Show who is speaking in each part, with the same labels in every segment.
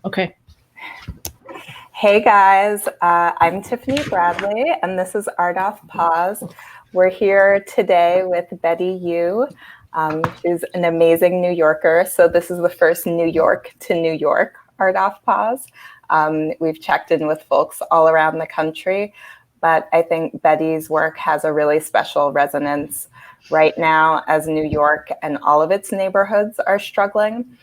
Speaker 1: Okay.
Speaker 2: Hey guys, I'm Tiffany Bradley, and this is Art Off Pause. We're here today with Betty Yu. She's an amazing New Yorker, so this is the first New York to New York Art Off Pause. We've checked in with folks all around the country, but I think Betty's work has a really special resonance right now as New York and all of its neighborhoods are struggling.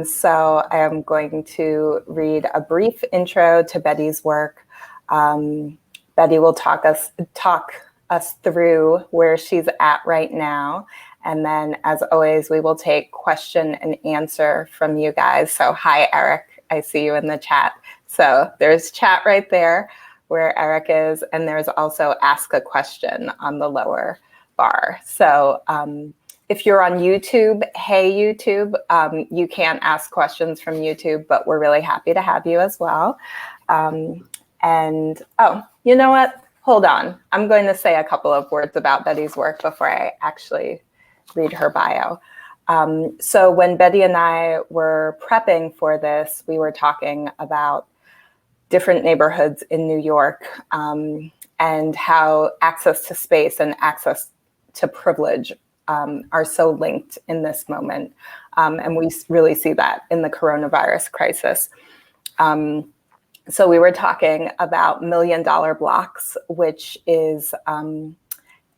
Speaker 2: So I am going to read a brief intro to Betty's work. Betty will talk us through where she's at right now. And then, as always, we will take question and answer from you guys. So hi, Eric. I see you in the chat. So there's chat right there where Eric is. And there's also ask a question on the lower bar. So if you're on YouTube, hey YouTube, you can't ask questions from YouTube, but we're really happy to have you as well. And oh, you know what? Hold on. I'm going to say a couple of words about Betty's work before I actually read her bio. So when Betty and I were prepping for this, we were talking about different neighborhoods in New York and how access to space and access to privilege are so linked in this moment. And we really see that in the coronavirus crisis. So we were talking about $1 Million Blocks, which is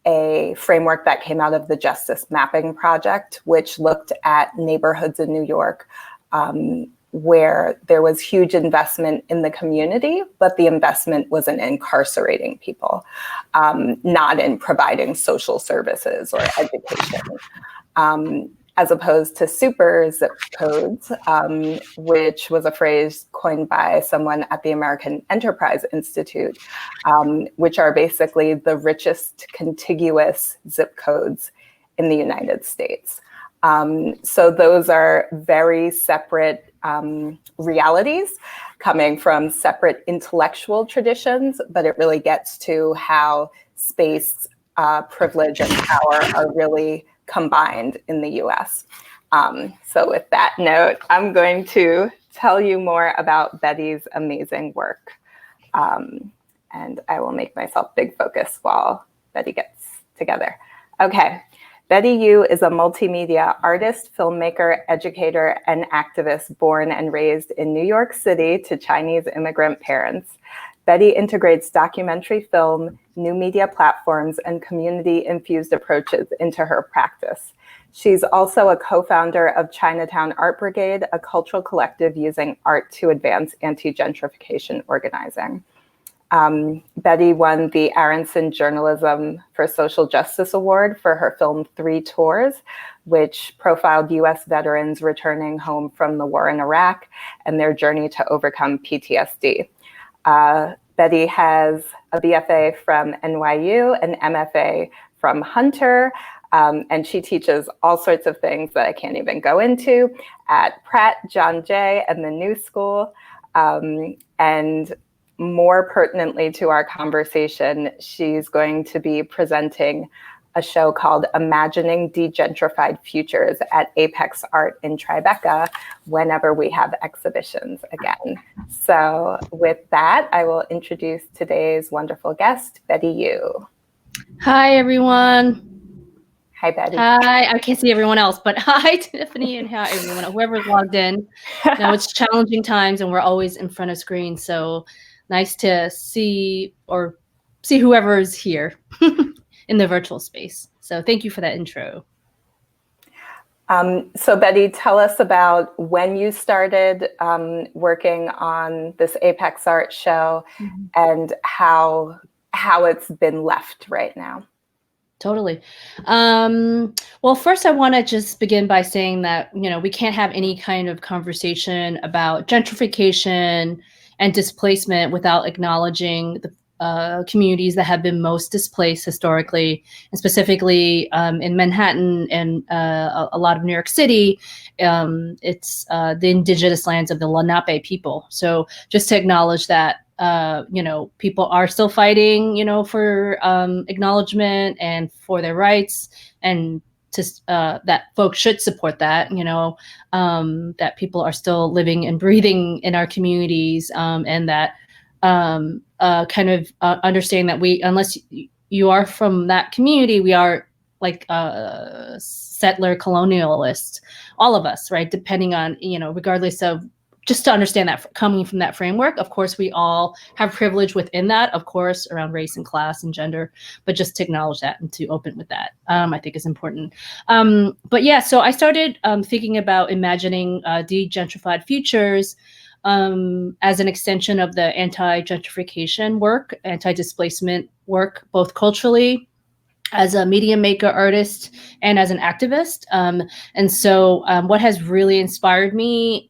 Speaker 2: a framework that came out of the Justice Mapping Project, which looked at neighborhoods in New York where there was huge investment in the community, but the investment was in incarcerating people, not in providing social services or education, as opposed to super zip codes, which was a phrase coined by someone at the American Enterprise Institute, which are basically the richest contiguous zip codes in the United States. So those are very separate realities coming from separate intellectual traditions, but it really gets to how space, privilege, and power are really combined in the US. So with that note, I'm going to tell you more about Betty's amazing work. And I will make myself big focus while Betty gets together. Okay. Betty Yu is a multimedia artist, filmmaker, educator, and activist born and raised in New York City to Chinese immigrant parents. Betty integrates documentary film, new media platforms, and community-infused approaches into her practice. She's also a co-founder of Chinatown Art Brigade, a cultural collective using art to advance anti-gentrification organizing. Betty won the Aronson Journalism for Social Justice Award for her film 3 Tours, which profiled US veterans returning home from the war in Iraq and their journey to overcome PTSD. Betty has a BFA from NYU, an MFA from Hunter, and she teaches all sorts of things that I can't even go into at Pratt, John Jay, and the New School. And more pertinently to our conversation, she's going to be presenting a show called Imagining Degentrified Futures at Apex Art in Tribeca whenever we have exhibitions again. So with that, I will introduce today's wonderful guest, Betty Yu.
Speaker 1: Hi, everyone.
Speaker 2: Hi, Betty.
Speaker 1: Hi, I can't see everyone else, but hi, Tiffany, and hi, everyone, whoever's logged in. Now it's challenging times and we're always in front of screens, so nice to see whoever is here in the virtual space. So thank you for that intro.
Speaker 2: So Betty, tell us about when you started working on this Apex Art show and how it's been left right now.
Speaker 1: Totally. Well, first I want to just begin by saying that, we can't have any kind of conversation about gentrification and displacement without acknowledging the communities that have been most displaced historically, and specifically in Manhattan and a lot of New York City. It's the indigenous lands of the Lenape people. So just to acknowledge that, people are still fighting, for acknowledgement and for their rights, and that folks should support that, that people are still living and breathing in our communities, and that understanding that unless you are from that community, we are like settler colonialists, all of us, right? Depending on, regardless of, just to understand that coming from that framework, of course, we all have privilege within that, of course, around race and class and gender, but just to acknowledge that and to open with that, I think is important. But yeah, so I started thinking about imagining de-gentrified futures as an extension of the anti-gentrification work, anti-displacement work, both culturally, as a media maker, artist, and as an activist. And so what has really inspired me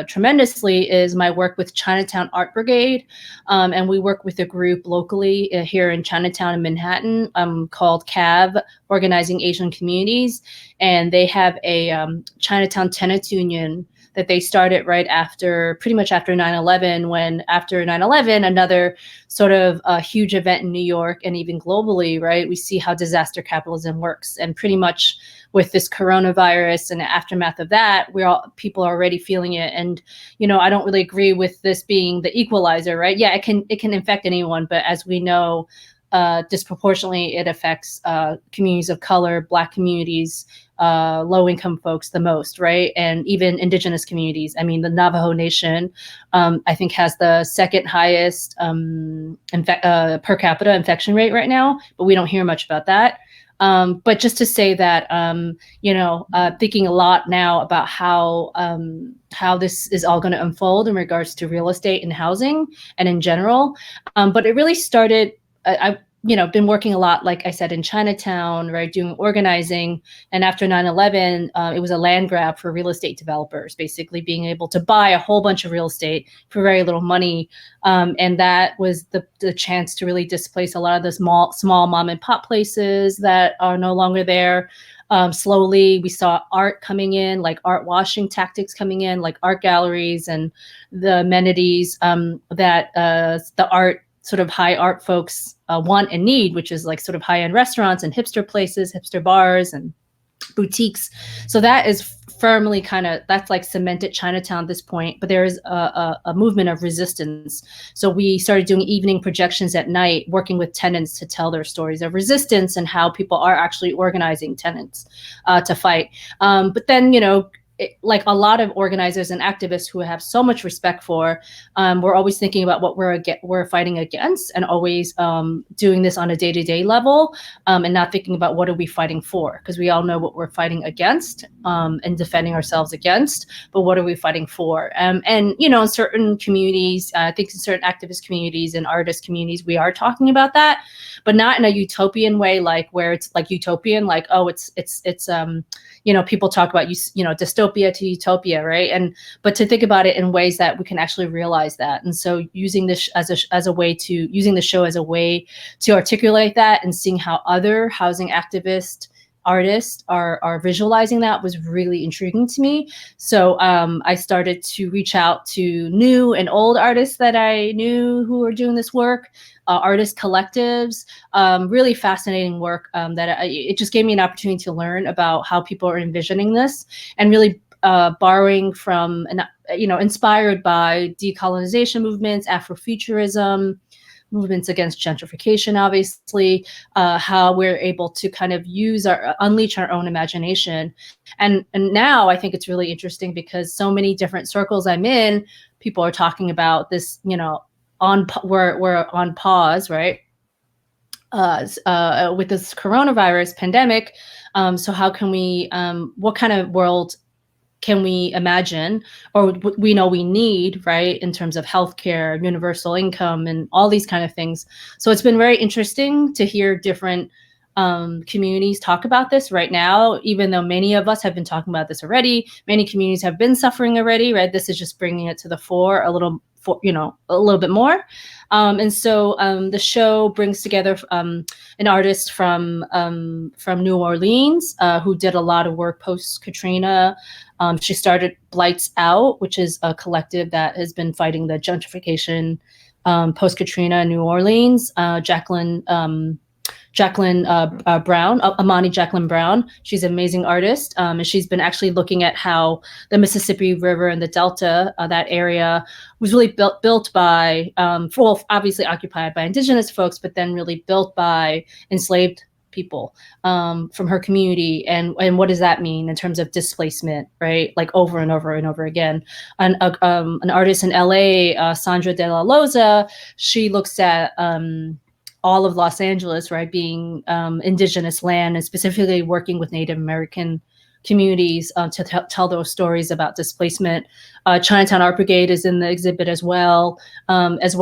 Speaker 1: tremendously is my work with Chinatown Art Brigade. And we work with a group locally here in Chinatown in Manhattan called CAV, Organizing Asian Communities. And they have a Chinatown Tenants Union that they started right after, pretty much after 9/11, when after 9/11, another sort of huge event in New York and even globally, right? We see how disaster capitalism works. And pretty much with this coronavirus and the aftermath of that, people are already feeling it. And, I don't really agree with this being the equalizer, right? Yeah, it can infect anyone, but as we know, disproportionately it affects communities of color, Black communities, low-income folks the most, right? And even indigenous communities. I mean, the Navajo Nation, I think, has the second highest per capita infection rate right now, but we don't hear much about that. But just to say that, thinking a lot now about how this is all going to unfold in regards to real estate and housing and in general. But it really started, I've been working a lot, like I said, in Chinatown, right, doing organizing. And after 9/11, it was a land grab for real estate developers, basically being able to buy a whole bunch of real estate for very little money. And that was the chance to really displace a lot of the small mom and pop places that are no longer there. Slowly, we saw art coming in, like art washing tactics coming in, like art galleries and the amenities that the art, sort of high art folks want and need, which is like sort of high-end restaurants and hipster places, hipster bars and boutiques. So that is firmly that's like cemented Chinatown at this point, but there is a movement of resistance. So we started doing evening projections at night, working with tenants to tell their stories of resistance and how people are actually organizing tenants to fight. But then, like a lot of organizers and activists who I have so much respect for, we're always thinking about what we're fighting against, and always doing this on a day-to-day level, and not thinking about what are we fighting for, because we all know what we're fighting against and defending ourselves against, but what are we fighting for? And in certain communities, I think in certain activist communities and artist communities, we are talking about that, but not in a utopian way, like where it's like utopian, like, oh, it's people talk about dystopia to utopia, right? But to think about it in ways that we can actually realize that. And so using this using the show as a way to articulate that, and seeing how other housing activists, artists are visualizing that, was really intriguing to me. So I started to reach out to new and old artists that I knew who were doing this work, artist collectives, really fascinating work it just gave me an opportunity to learn about how people are envisioning this, and really borrowing from, inspired by decolonization movements, Afrofuturism, movements against gentrification, obviously, how we're able to kind of unleash our own imagination. And now I think it's really interesting because so many different circles I'm in, people are talking about this, we're on pause, right? With this coronavirus pandemic. So how can we, what kind of world can we imagine, or we know we need, right, in terms of healthcare, universal income, and all these kind of things. So it's been very interesting to hear different communities talk about this right now, even though many of us have been talking about this already. Many communities have been suffering already, right? This is just bringing it to the fore a little bit more. And so the show brings together an artist from New Orleans who did a lot of work post-Katrina. She started Blights Out, which is a collective that has been fighting the gentrification post-Katrina in New Orleans. Jacqueline Jacqueline Brown, Amani Jacqueline Brown. She's an amazing artist, and she's been actually looking at how the Mississippi River and the Delta, that area, was really built by, well, obviously occupied by indigenous folks, but then really built by enslaved people from her community, and what does that mean in terms of displacement, right? Like over and over and over again. An artist in LA, Sandra De La Loza, she looks at all of Los Angeles, right, being indigenous land, and specifically working with Native American communities to tell those stories about displacement. Chinatown Art Brigade is in the exhibit as well as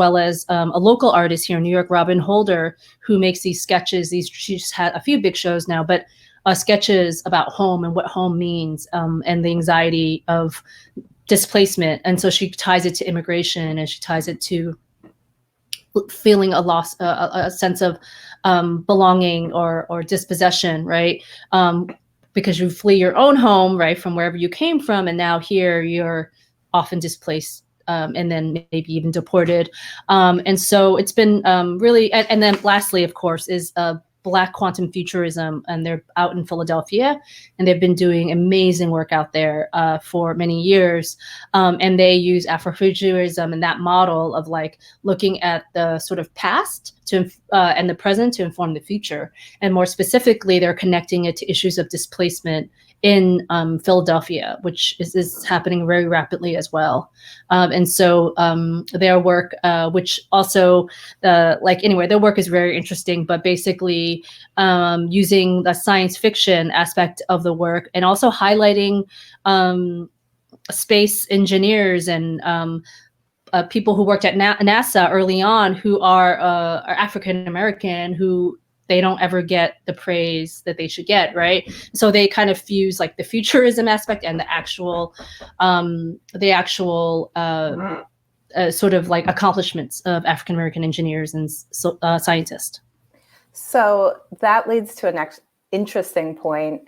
Speaker 1: a local artist here in New York, Robin Holder, who makes these sketches. She's had a few big shows now, but sketches about home and what home means, and the anxiety of displacement. And so she ties it to immigration, and she ties it to feeling a loss, a sense of belonging or dispossession, right? Because you flee your own home, right, from wherever you came from, and now here you're often displaced, and then maybe even deported. And so it's been really, and then lastly, of course, is Black Quantum Futurism, and they're out in Philadelphia, and they've been doing amazing work out there for many years. And they use Afrofuturism and that model of like looking at the sort of past to and the present to inform the future. And more specifically, they're connecting it to issues of displacement in Philadelphia, which is happening very rapidly as well. And so their work, which also, their work is very interesting, but basically using the science fiction aspect of the work, and also highlighting space engineers and people who worked at NASA early on who are African American, who they don't ever get the praise that they should get, right? So they kind of fuse like the futurism aspect and the actual sort of like accomplishments of African American engineers and scientists.
Speaker 2: So that leads to a next interesting point.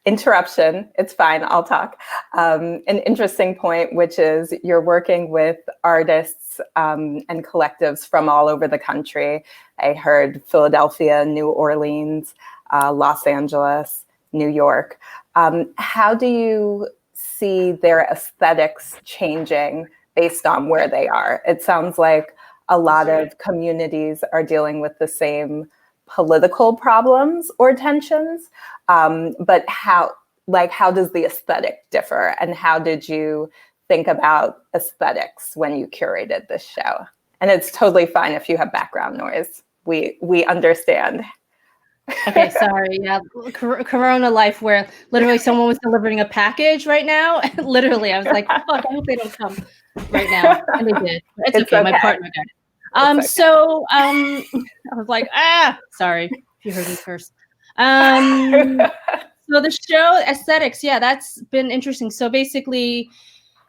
Speaker 2: Interruption, it's fine, I'll talk. An interesting point, which is you're working with artists and collectives from all over the country. I heard Philadelphia, New Orleans, Los Angeles, New York. How do you see their aesthetics changing based on where they are? It sounds like a lot of communities are dealing with the same political problems or tensions, but how does the aesthetic differ, and how did you think about aesthetics when you curated this show? And it's totally fine if you have background noise. We understand.
Speaker 1: Okay, sorry. Yeah, Corona life, where literally someone was delivering a package right now. Literally, I was like, "Fuck! I hope they don't come right now," and they did. It's okay. My partner got it. Okay. So I was like, sorry if you heard me curse. So the show aesthetics, yeah, that's been interesting. So basically,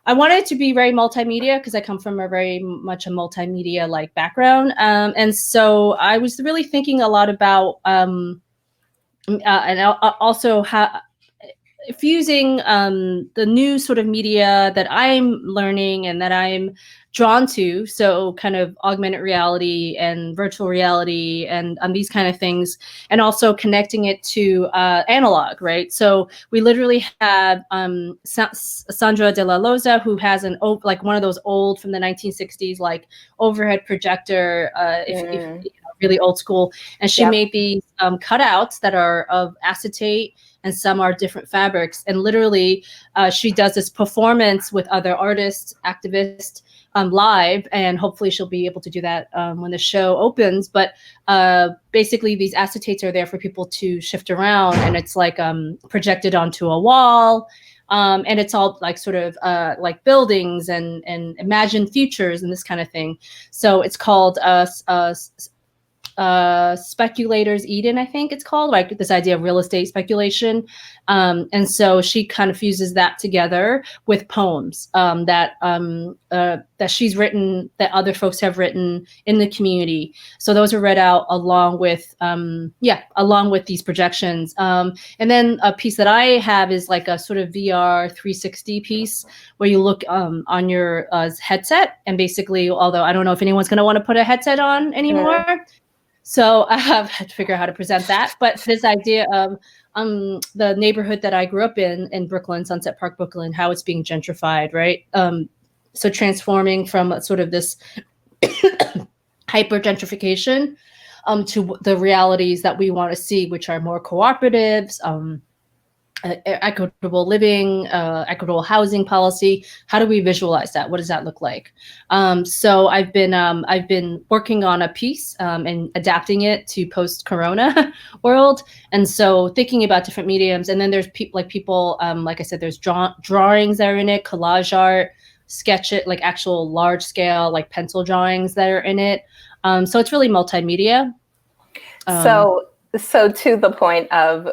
Speaker 1: I wanted it to be very multimedia because I come from a very much a multimedia like background. And so I was really thinking a lot about and also how fusing the new sort of media that I'm learning and that I'm drawn to, so kind of augmented reality and virtual reality and these kind of things, and also connecting it to analog, right? So we literally have Sandra De La Loza, who has like one of those old from the 1960s like overhead projector, if really old school, and she made these cutouts that are of acetate, and some are different fabrics. And literally, she does this performance with other artists, activists, live, and hopefully she'll be able to do that when the show opens. But basically, these acetates are there for people to shift around, and it's like projected onto a wall. And it's all like sort of like buildings and imagined futures and this kind of thing. So it's called Speculators Eden, I think it's called, like this idea of real estate speculation. And so she kind of fuses that together with poems that she's written, that other folks have written in the community. So those are read out along with these projections. And then a piece that I have is like a sort of VR 360 piece where you look on your headset, and basically, although I don't know if anyone's going to want to put a headset on anymore. So I have had to figure out how to present that. But this idea of the neighborhood that I grew up in Brooklyn, Sunset Park, Brooklyn, how it's being gentrified, right? So transforming from sort of this hyper gentrification to the realities that we want to see, which are more cooperatives, equitable living, equitable housing policy. How do we visualize that? What does that look like? So I've been working on a piece and adapting it to post-corona world. And so thinking about different mediums. And then there's people, like I said, there's drawings that are in it, collage art, sketch it, like actual large scale, like pencil drawings that are in it. So it's really multimedia.
Speaker 2: So to the point of,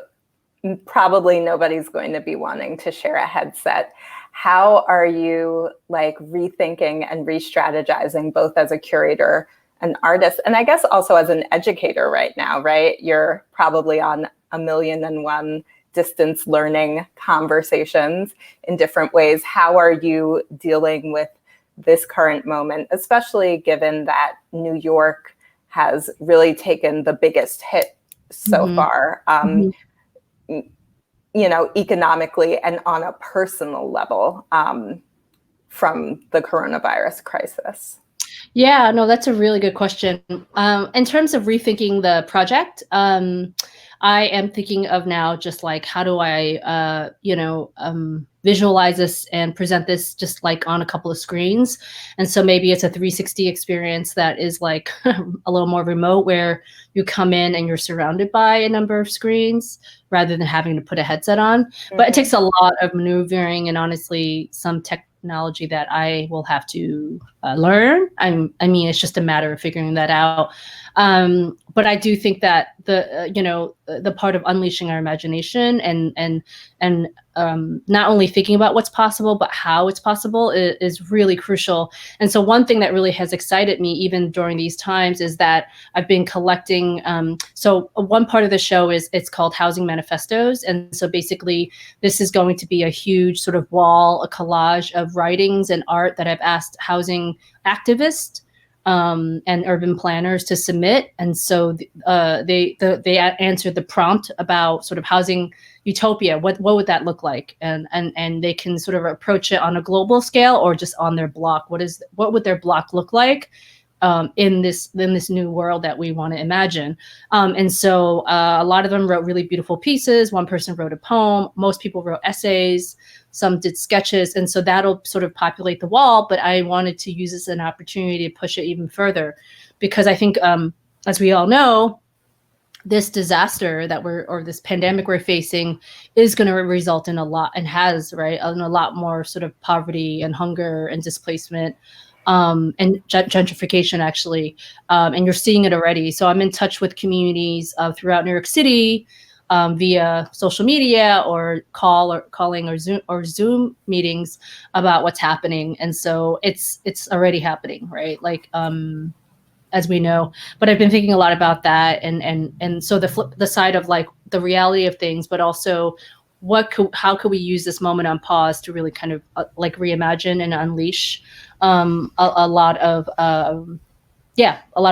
Speaker 2: probably nobody's going to be wanting to share a headset. How are you like rethinking and re-strategizing both as a curator and artist, and I guess also as an educator right now, right? You're probably on 1,000,001 distance learning conversations in different ways. How are you dealing with this current moment, especially given that New York has really taken the biggest hit so far? You know, economically and on a personal level from the coronavirus crisis?
Speaker 1: Yeah, no, that's a really good question. In terms of rethinking the project, I am thinking of now just like, how do I, visualize this and present this just like on a couple of screens? And so maybe it's a 360 experience that is like a little more remote, where you come in and you're surrounded by a number of screens rather than having to put a headset on. But it takes a lot of maneuvering and honestly some technology that I will have to learn. I mean, it's just a matter of figuring that out. But I do think that the part of unleashing our imagination and not only thinking about what's possible, but how it's possible is really crucial. And so one thing that really has excited me, even during these times, is that I've been collecting. So one part of the show it's called Housing Manifestos. And so basically this is going to be a huge sort of wall, a collage of writings and art that I've asked housing activists and urban planners to submit. And so they answered the prompt about sort of housing utopia. What would that look like? And they can sort of approach it on a global scale or just on their block. What would their block look like in this new world that we want to imagine? And so a lot of them wrote really beautiful pieces. One person wrote a poem. Most people wrote essays. Some did sketches. And so that'll sort of populate the wall. But I wanted to use this as an opportunity to push it even further, because I think, as we all know, this disaster or this pandemic we're facing is going to result in a lot, and has, right, in a lot more sort of poverty and hunger and displacement and gentrification, actually. And you're seeing it already. So I'm in touch with communities throughout New York City, via social media or calling or Zoom meetings about what's happening. And so it's already happening, right? Like, as we know, but I've been thinking a lot about that. And so the side of like the reality of things, but also how could we use this moment on pause to really kind of like reimagine and unleash a lot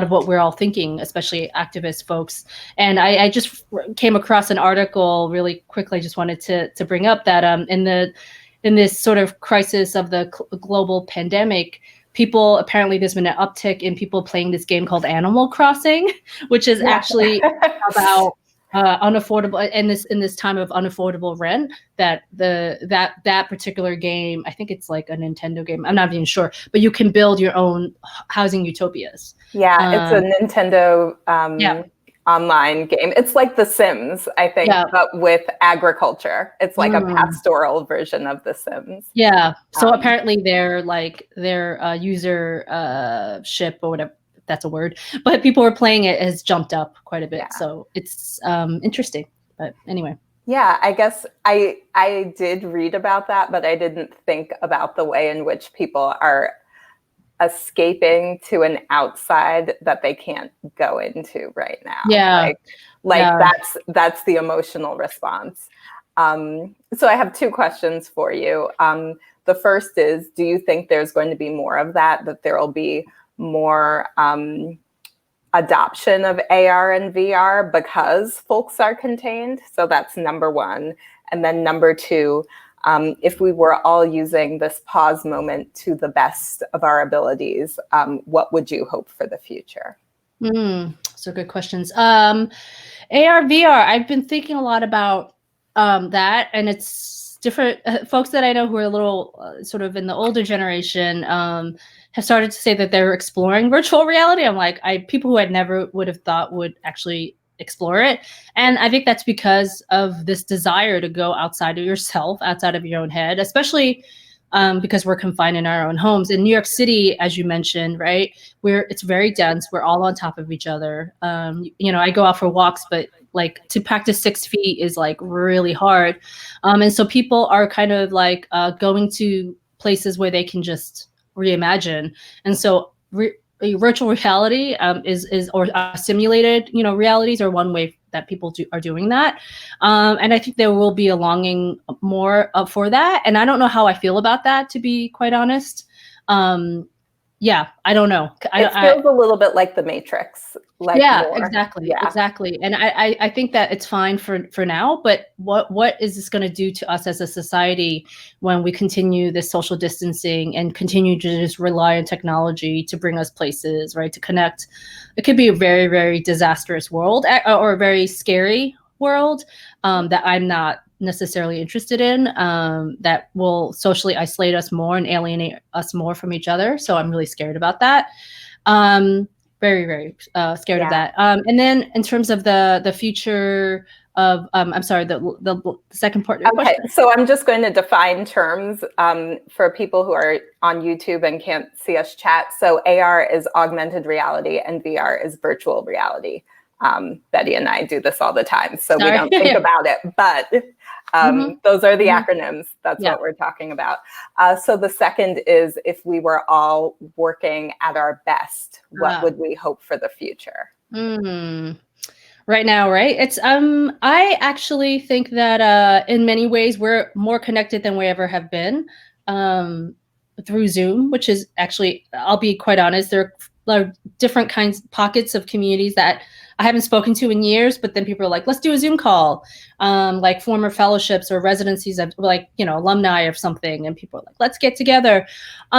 Speaker 1: of what we're all thinking, especially activist folks. And I just came across an article really quickly. I just wanted to bring up that in this sort of crisis of the global pandemic, apparently there's been an uptick in people playing this game called Animal Crossing, which is actually about unaffordable, in this time of unaffordable rent, that particular game, I think it's like a Nintendo game, I'm not even sure, but you can build your own housing utopias.
Speaker 2: It's a Nintendo online game. It's like The Sims, I think, but with agriculture. It's like a pastoral version of The Sims. So
Speaker 1: apparently their user ship or whatever, that's a word, but people who are playing it has jumped up quite a bit.
Speaker 2: Yeah.
Speaker 1: So it's interesting. But anyway.
Speaker 2: Yeah, I guess I did read about that, but I didn't think about the way in which people are escaping to an outside that they can't go into right now.
Speaker 1: Yeah.
Speaker 2: That's the emotional response. So I have two questions for you. The first is, do you think there's going to be more of that there will be more adoption of AR and VR because folks are contained? So that's number one. And then number two, if we were all using this pause moment to the best of our abilities, what would you hope for the future?
Speaker 1: So good questions. AR, VR, I've been thinking a lot about that, and it's different. Folks that I know who are a little sort of in the older generation have started to say that they're exploring virtual reality. I'm like, people who I never would have thought would actually explore it. And I think that's because of this desire to go outside of yourself, outside of your own head, especially because we're confined in our own homes. In New York City, as you mentioned, right, it's very dense. We're all on top of each other. I go out for walks, but like to practice 6 feet is like really hard. And so people are kind of like going to places where they can just reimagine. And so virtual reality or simulated, realities are one way that people are doing that. And I think there will be a longing more for that. And I don't know how I feel about that, to be quite honest. Yeah, I don't know.
Speaker 2: It feels a little bit like the Matrix.
Speaker 1: Exactly. And I think that it's fine for now, but what is this going to do to us as a society when we continue this social distancing and continue to just rely on technology to bring us places, right, to connect? It could be a very, very disastrous world or a very scary world that I'm not necessarily interested in, that will socially isolate us more and alienate us more from each other. So I'm really scared about that. Very, very scared of that. And then in terms of the future of, I'm sorry, the second part of your question.
Speaker 2: So I'm just going to define terms for people who are on YouTube and can't see us chat. So AR is augmented reality and VR is virtual reality. Betty and I do this all the time, so we don't think about it, but those are the acronyms. That's what we're talking about. So the second is, if we were all working at our best, what would we hope for the future?
Speaker 1: Right now, right? It's I actually think that in many ways we're more connected than we ever have been through Zoom, which is actually, I'll be quite honest, there are different pockets of communities that I haven't spoken to in years, but then people are like, let's do a Zoom call, like former fellowships or residencies of alumni or something. And people are like, let's get together.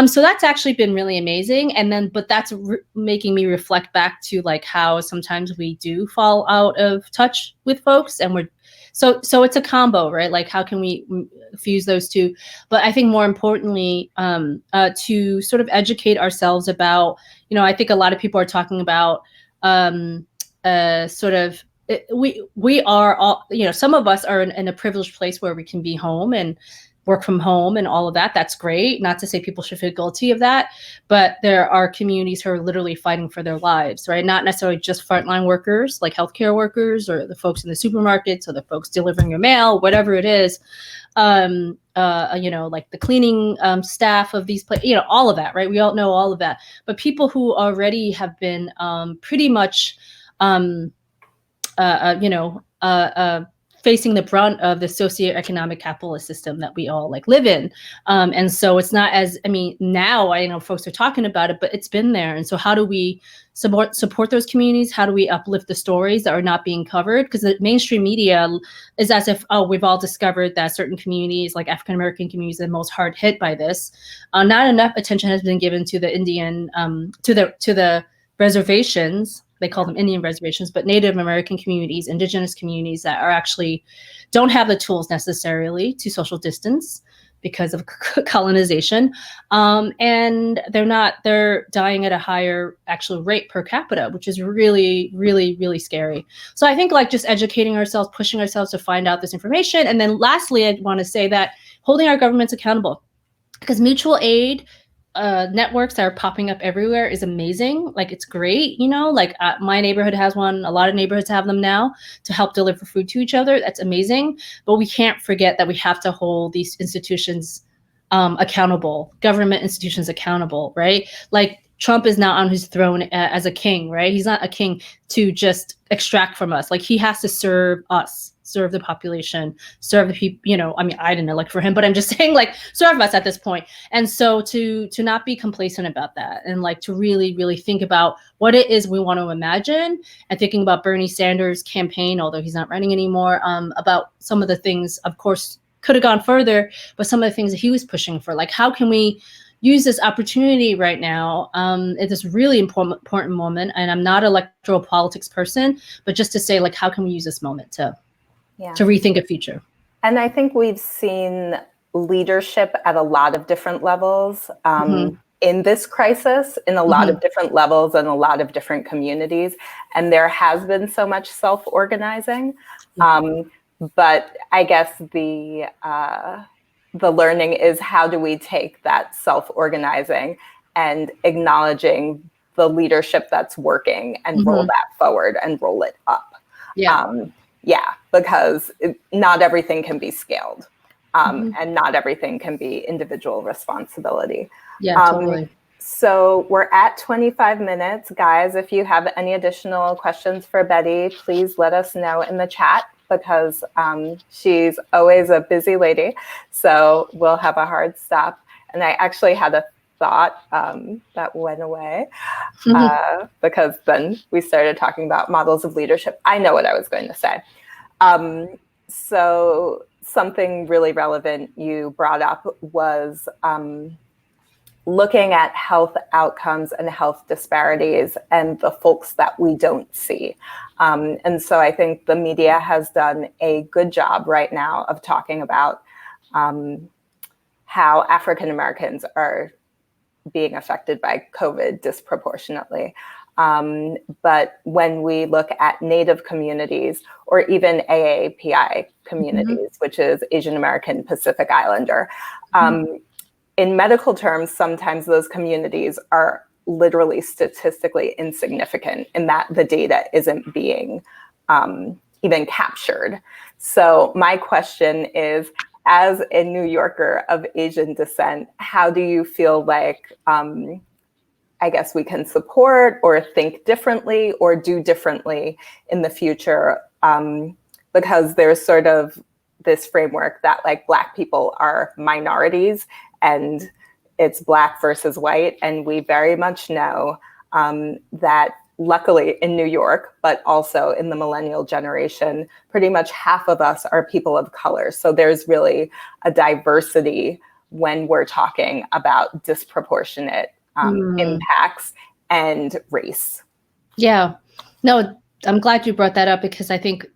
Speaker 1: So that's actually been really amazing. And then, but that's making me reflect back to like how sometimes we do fall out of touch with folks, and so it's a combo, right? Like how can we fuse those two? But I think more importantly, to sort of educate ourselves about, I think a lot of people are talking about, we are all, some of us are in a privileged place where we can be home and work from home and all of that. That's great. Not to say people should feel guilty of that, but there are communities who are literally fighting for their lives, right? Not necessarily just frontline workers like healthcare workers or the folks in the supermarkets or the folks delivering your mail, whatever it is. Like the cleaning staff of these places, all of that, right? We all know all of that. But people who already have been pretty much facing the brunt of the socioeconomic capitalist system that we all live in. And so it's not now I know folks are talking about it, but it's been there. And so how do we support those communities? How do we uplift the stories that are not being covered? Because the mainstream media is as if, we've all discovered that certain communities, like African-American communities, are the most hard hit by this. Not enough attention has been given to the Indian, to the reservations. They call them Indian reservations, but Native American communities, indigenous communities that are actually don't have the tools necessarily to social distance because of colonization. And they're dying at a higher actual rate per capita, which is really, really, really scary. So I think just educating ourselves, pushing ourselves to find out this information. And then lastly, I want to say that holding our governments accountable, because mutual aid networks that are popping up everywhere is amazing. Like, it's great, like my neighborhood has one, a lot of neighborhoods have them now to help deliver food to each other. That's amazing. But we can't forget that we have to hold these institutions accountable, government institutions accountable, right? Like, Trump is now on his throne as a king, right? He's not a king to just extract from us. Like, he has to serve us, serve the population, serve the people, I mean, I didn't elect for him, but I'm just saying, like, serve us at this point. And so to not be complacent about that, and like to really, really think about what it is we want to imagine, and thinking about Bernie Sanders' campaign, although he's not running anymore, about some of the things, of course, could have gone further, but some of the things that he was pushing for, like, how can we use this opportunity right now at this really important moment. And I'm not an electoral politics person, but just to say, like, how can we use this moment to rethink a future?
Speaker 2: And I think we've seen leadership at a lot of different levels in this crisis, in a lot of different levels and a lot of different communities. And there has been so much self-organizing. But I guess the learning is, how do we take that self-organizing and acknowledging the leadership that's working and roll that forward and roll it up? Because not everything can be scaled, and not everything can be individual responsibility.
Speaker 1: Totally.
Speaker 2: So we're at 25 minutes. Guys, if you have any additional questions for Betty, please let us know in the chat, because she's always a busy lady. So we'll have a hard stop. And I actually had a thought that went away because then we started talking about models of leadership. I know what I was going to say. So something really relevant you brought up was looking at health outcomes and health disparities and the folks that we don't see. And so I think the media has done a good job right now of talking about how African Americans are being affected by COVID disproportionately. But when we look at Native communities, or even AAPI communities, which is Asian American Pacific Islander, in medical terms, sometimes those communities are literally statistically insignificant in that the data isn't being even captured. So my question is, as a New Yorker of Asian descent, how do you feel like, I guess, we can support or think differently or do differently in the future? Because there's sort of this framework that, like, Black people are minorities and it's Black versus white. And we very much know that, luckily in New York, but also in the millennial generation, pretty much half of us are people of color. So there's really a diversity when we're talking about disproportionate impacts and race.
Speaker 1: Yeah, no, I'm glad you brought that up, because I think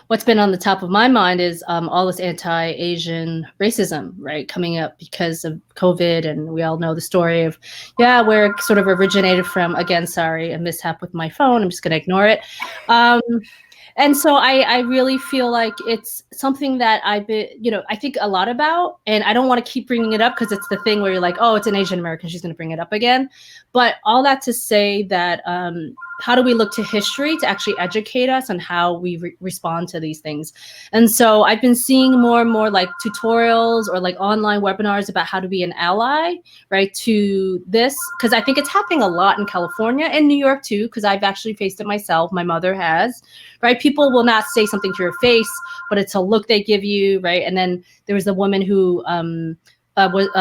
Speaker 1: what's been on the top of my mind is all this anti-Asian racism, right, coming up because of COVID. And we all know the story of, where it sort of originated from. Again, sorry, a mishap with my phone. I'm just going to ignore it. And so I really feel like it's something that I think a lot about, and I don't want to keep bringing it up because it's the thing where you're like, oh, it's an Asian American, she's going to bring it up again. But all that to say that how do we look to history to actually educate us on how we respond to these things? And so I've been seeing more and more like tutorials or like online webinars about how to be an ally, right, to this, because I think it's happening a lot in California and New York too, because I've actually faced it myself. My mother has, right? People will not say something to your face, but it's a look they give you, right? And then there was a woman who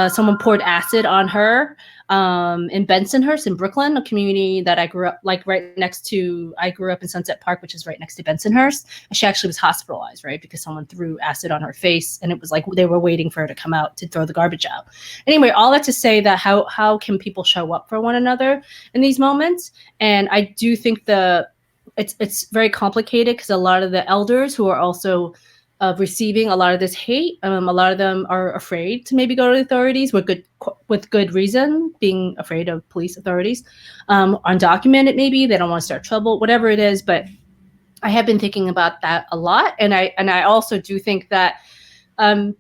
Speaker 1: someone poured acid on her in Bensonhurst in Brooklyn, a community that I grew up like right next to. I grew up in Sunset Park, which is right next to Bensonhurst. And she actually was hospitalized, right, because someone threw acid on her face, and it was like they were waiting for her to come out to throw the garbage out. Anyway, all that to say that how can people show up for one another in these moments? And I do think it's very complicated because a lot of the elders who are also receiving a lot of this hate, a lot of them are afraid to maybe go to the authorities with good reason, being afraid of police authorities, undocumented maybe, they don't want to start trouble, whatever it is. But I have been thinking about that a lot, and I also do think that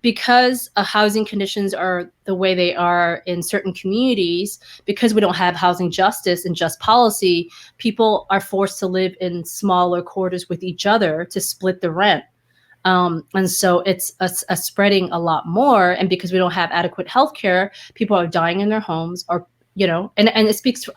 Speaker 1: because housing conditions are the way they are in certain communities, because we don't have housing justice and just policy, people are forced to live in smaller quarters with each other to split the rent. And so it's a spreading a lot more. And because we don't have adequate healthcare, people are dying in their homes, or, and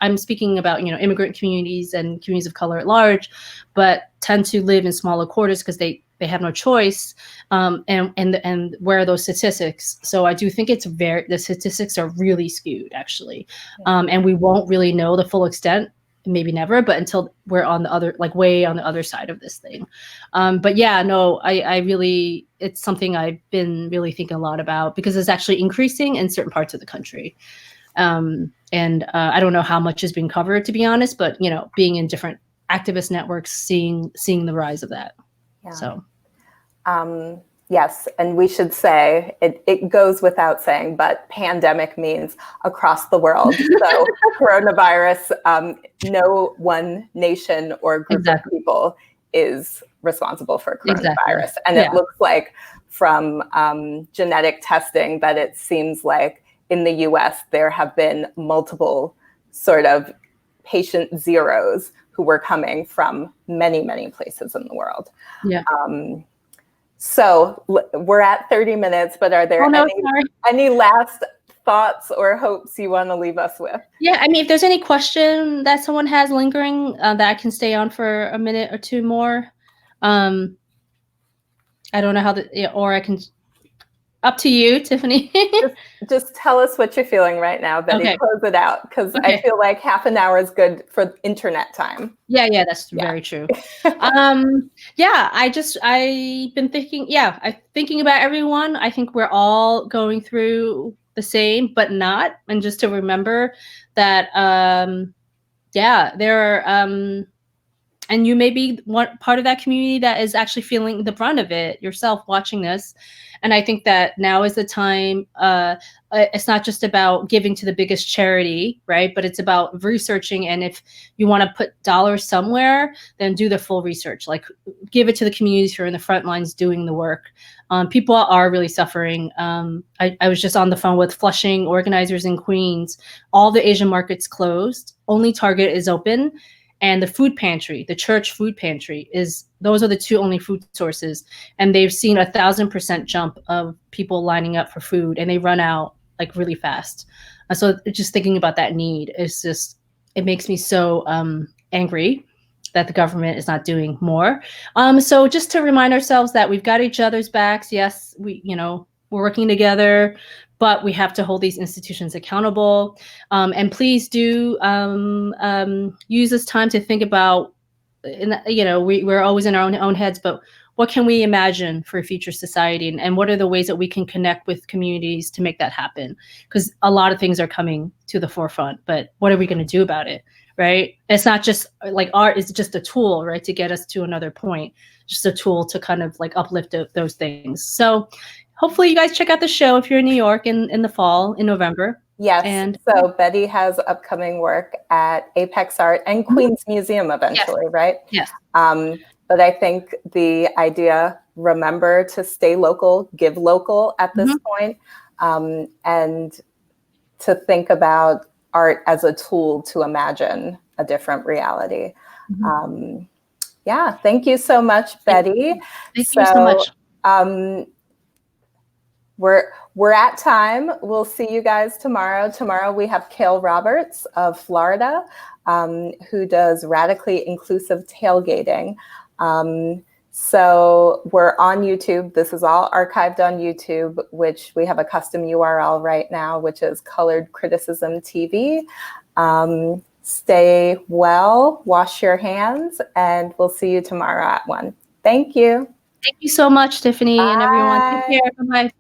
Speaker 1: I'm speaking about, immigrant communities and communities of color at large, but tend to live in smaller quarters because they have no choice. And where are those statistics? So I do think the statistics are really skewed, actually. And we won't really know the full extent, maybe never, but until we're on the other, like way on the other side of this thing. But yeah, no, I really, it's something I've been really thinking a lot about, because it's actually increasing in certain parts of the country. And I don't know how much is being covered, to be honest, but being in different activist networks, seeing the rise of that. Yeah. So.
Speaker 2: Yes, and we should say, it goes without saying, but pandemic means across the world. So coronavirus, no one nation or group of people is responsible for coronavirus. And it looks like from genetic testing that it seems like in the US, there have been multiple sort of patient zeros who were coming from many, many places in the world.
Speaker 1: Yeah.
Speaker 2: So we're at 30 minutes, but are there any last thoughts or hopes you want to leave us with?
Speaker 1: Yeah, I mean, if there's any question that someone has lingering that I can stay on for a minute or two more, I don't know or I can, up to you, Tiffany.
Speaker 2: just tell us what you're feeling right now, Betty. Okay. Close it out, because I feel like half an hour is good for internet time.
Speaker 1: Yeah, that's very true. I've been thinking, I'm thinking about everyone. I think we're all going through the same, but not. And just to remember that, there are, and you may be one part of that community that is actually feeling the brunt of it yourself watching this. And I think that now is the time. It's not just about giving to the biggest charity, right? But it's about researching. And if you want to put dollars somewhere, then do the full research. Like, give it to the communities who are in the front lines doing the work. People are really suffering. I was just on the phone with Flushing organizers in Queens. All the Asian markets closed. Only Target is open. And the food pantry, the church food pantry, those are the two only food sources. And they've seen 1,000% jump of people lining up for food, and they run out like really fast. So just thinking about that need it makes me so angry that the government is not doing more. So just to remind ourselves that we've got each other's backs. Yes, we're working together, but we have to hold these institutions accountable. And please do use this time to think about, we're always in our own heads, but what can we imagine for a future society? And what are the ways that we can connect with communities to make that happen? Because a lot of things are coming to the forefront, but what are we going to do about it, right? It's not just like art is just a tool, right, to get us to another point, just a tool to kind of like uplift those things. So hopefully you guys check out the show if you're in New York in the fall, in November.
Speaker 2: Yes. And so Betty has upcoming work at Apex Art and Queens Museum eventually, right?
Speaker 1: Yes.
Speaker 2: But I think the idea, remember to stay local, give local at this point, and to think about art as a tool to imagine a different reality. Thank you so much, Betty.
Speaker 1: Thank you so much.
Speaker 2: We're at time. We'll see you guys tomorrow. Tomorrow we have Kale Roberts of Florida, who does radically inclusive tailgating. So we're on YouTube. This is all archived on YouTube, which we have a custom URL right now, which is Colored Criticism TV. Stay well, wash your hands, and we'll see you tomorrow at 1. Thank you.
Speaker 1: Thank you so much, Tiffany. Bye. And everyone. Take care. Bye-bye.